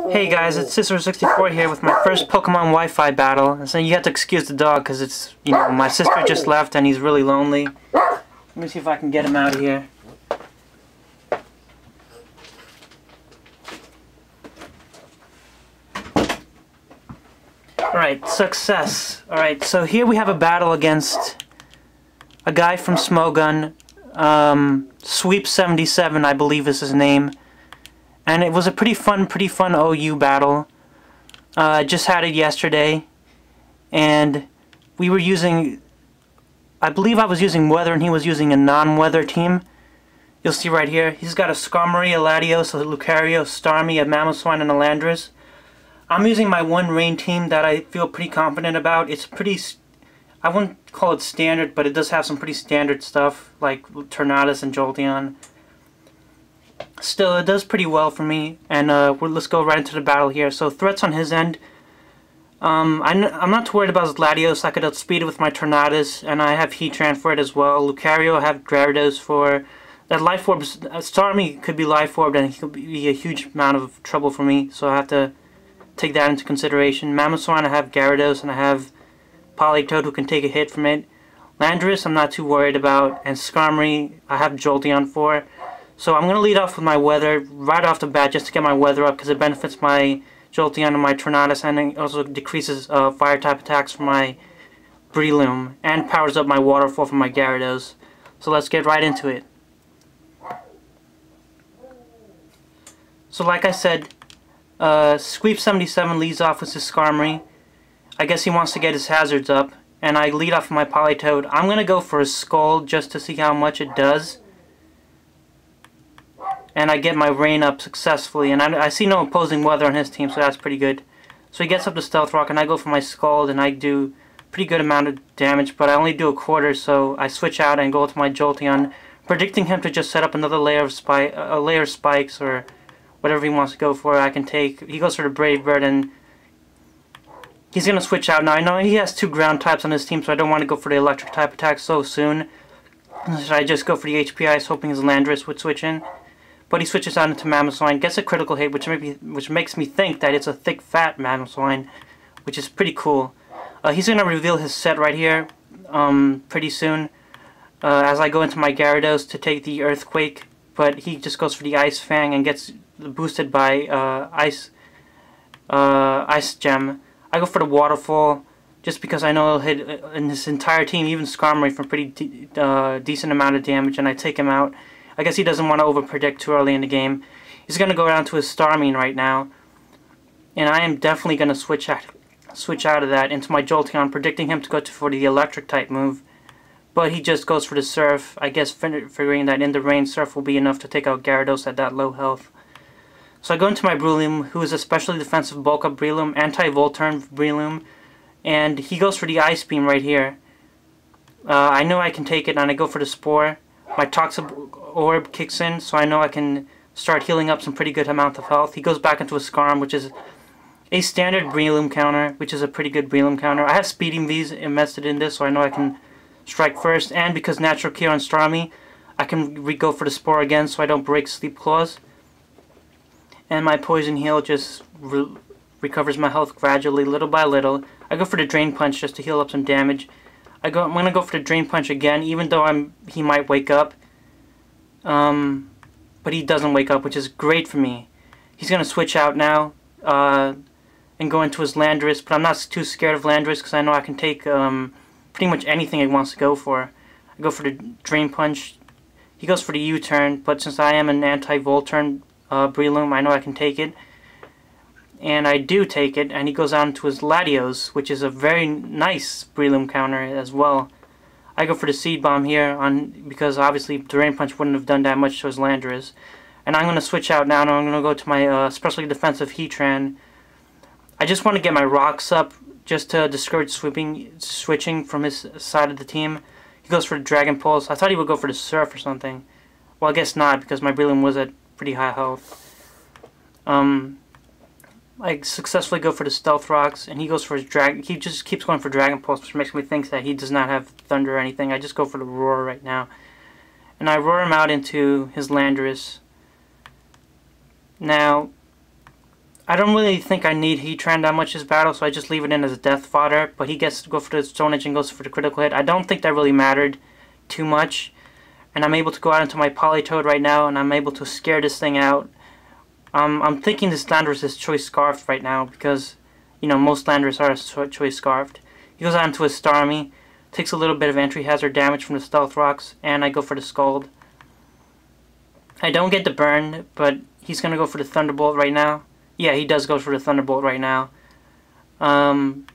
Hey guys, it's Sister64 here with my first Pokemon Wi-Fi battle. And so you have to excuse the dog because it's, my sister just left and he's really lonely. Let me see if I can get him out of here. Alright, success. Alright, so here we have a battle against a guy from Smogon. Sweep77, I believe is his name. And it was a pretty fun OU battle. I just had it yesterday. And we were using, I believe I was using weather and he was using a non-weather team. You'll see right here. He's got a Skarmory, a Latios, a Lucario, a Starmie, a Mamoswine, and a Landorus. I'm using my one rain team that I feel pretty confident about. It's pretty, I wouldn't call it standard, but it does have some pretty standard stuff like Tornadus and Jolteon. Still, it does pretty well for me, and let's go right into the battle here. So, threats on his end. I'm not too worried about his Latios. I could outspeed it with my Tornadus, and I have Heatran for it as well. Lucario, I have Gyarados for that. Life Orb, Starmie could be Life Orbed, and he could be a huge amount of trouble for me, so I have to take that into consideration. Mamoswine, I have Gyarados, and I have Politoed who can take a hit from it. Landorus, I'm not too worried about, and Skarmory, I have Jolteon for. So I'm going to lead off with my weather right off the bat just to get my weather up because it benefits my Jolteon and my Tornadus, and it also decreases fire type attacks for my Breloom and powers up my Waterfall for my Gyarados. So let's get right into it. So like I said, Sweep77 leads off with his Skarmory. I guess he wants to get his hazards up, and I lead off with my Politoed. I'm going to go for a Scald just to see how much it does. And I get my rain up successfully, and I see no opposing weather on his team, so that's pretty good. So he gets up to Stealth Rock, and I go for my Scald, and I do pretty good amount of damage, but I only do a quarter, so I switch out and go to my Jolteon, predicting him to just set up another layer of spikes, or whatever he wants to go for. I can take. He goes for the Brave Bird, and he's gonna switch out. Now I know he has two ground types on his team, so I don't want to go for the electric type attack so soon. So I just go for the HP Ice, hoping his Landorus would switch in. But he switches out into Mamoswine, gets a critical hit, which makes me think that it's a thick, fat Mamoswine, which is pretty cool. He's going to reveal his set right here pretty soon as I go into my Gyarados to take the Earthquake, but he just goes for the Ice Fang and gets boosted by Ice Gem. I go for the Waterfall just because I know he'll hit in his entire team, even Skarmory, for pretty decent amount of damage, and I take him out. I guess he doesn't want to overpredict too early in the game. He's going to go down to his Starmie right now. And I am definitely going to switch out of that into my Jolteon, predicting him to go for the electric type move. But he just goes for the Surf. I guess figuring that in the rain, Surf will be enough to take out Gyarados at that low health. So I go into my Breloom, who is a specially defensive bulk up Breloom, anti-Volturn Breloom. And he goes for the Ice Beam right here. I know I can take it, and I go for the Spore. My Toxic Orb kicks in, so I know I can start healing up some pretty good amount of health. He goes back into a Skarm, which is a standard Breloom counter, which is a pretty good Breloom counter. I have Speeding V's invested in this, so I know I can strike first. And because Natural Cure on Starmie, I can go for the Spore again, so I don't break Sleep Claws. And my Poison Heal just recovers my health gradually, little by little. I go for the Drain Punch just to heal up some damage. I'm going to go for the Drain Punch again, even though he might wake up. But he doesn't wake up, which is great for me. He's going to switch out now and go into his Landorus, but I'm not too scared of Landorus because I know I can take pretty much anything he wants to go for. I go for the Drain Punch. He goes for the U-turn, but since I am an anti-Volturn Breloom, I know I can take it. And I do take it, and he goes on to his Latios, which is a very nice Breloom counter as well. I go for the Seed Bomb here because obviously the Rain Punch wouldn't have done that much to his Landorus. And I'm going to switch out now, and I'm going to go to my specially defensive Heatran. I just want to get my rocks up just to discourage switching from his side of the team. He goes for the Dragon Pulse. I thought he would go for the Surf or something. Well, I guess not, because my Breloom was at pretty high health. I successfully go for the Stealth Rocks, and he goes for his he just keeps going for Dragon Pulse, which makes me think that he does not have Thunder or anything. I just go for the Roar right now. And I roar him out into his Landorus. Now, I don't really think I need Heatran that much this battle, so I just leave it in as a death fodder, but he gets to go for the Stone Edge and goes for the critical hit. I don't think that really mattered too much, and I'm able to go out into my Politoed right now, and I'm able to scare this thing out. I'm thinking this Landorus is Choice Scarfed right now, because, you know, most Landorus are Choice Scarfed. He goes out into his Starmie, takes a little bit of entry hazard damage from the Stealth Rocks, and I go for the Scald. I don't get the burn, but he's going to go for the Thunderbolt right now. Yeah, he does go for the Thunderbolt right now. I'm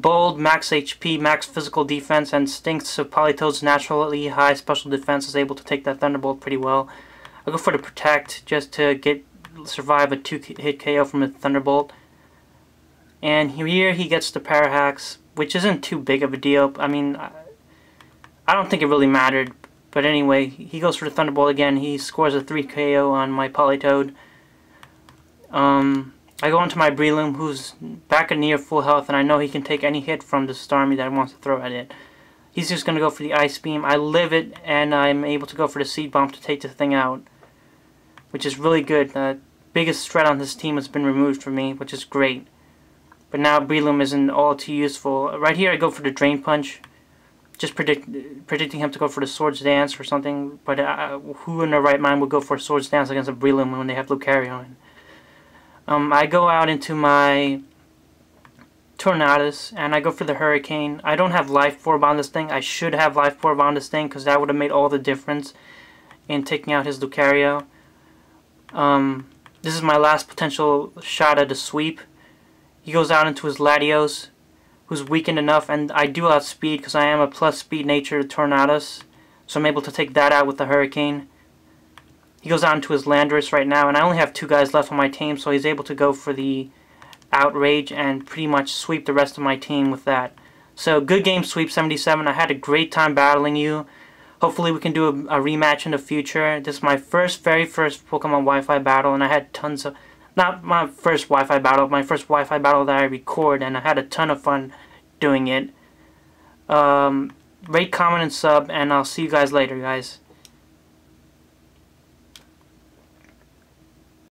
bold, max HP, max physical defense, and Stinks, so Politoed's naturally high special defense is able to take that Thunderbolt pretty well. I go for the Protect just to survive a 2-hit KO from a Thunderbolt. And here he gets the Parahax, which isn't too big of a deal. I mean, I don't think it really mattered. But anyway, he goes for the Thunderbolt again. He scores a 3 KO on my Politoed. I go into my Breloom, who's back at near full health, and I know he can take any hit from the Starmie that wants to throw at it. He's just going to go for the Ice Beam. I live it, and I'm able to go for the Seed Bomb to take the thing out, which is really good. The biggest threat on this team has been removed from me, which is great. But now Breloom isn't all too useful. Right here I go for the Drain Punch, just predicting him to go for the Swords Dance or something, but who in their right mind would go for a Swords Dance against a Breloom when they have Lucario? I go out into my Tornadus, and I go for the Hurricane. I don't have Life Orb on this thing. I should have Life Orb on this thing, because that would have made all the difference in taking out his Lucario. This is my last potential shot at a sweep. He goes out into his Latios, who's weakened enough, and I do outspeed because I am a plus speed nature Tornadus, so I'm able to take that out with the Hurricane. He goes on to his Landorus right now, and I only have 2 guys left on my team, so he's able to go for the Outrage and pretty much sweep the rest of my team with that. So, good game, Sweep 77. I had a great time battling you. Hopefully we can do a rematch in the future. This is my very first Pokemon Wi-Fi battle, and I had tons of... Not my first Wi-Fi battle, my first Wi-Fi battle that I record, and I had a ton of fun doing it. Rate, comment, and sub, and I'll see you guys later, guys.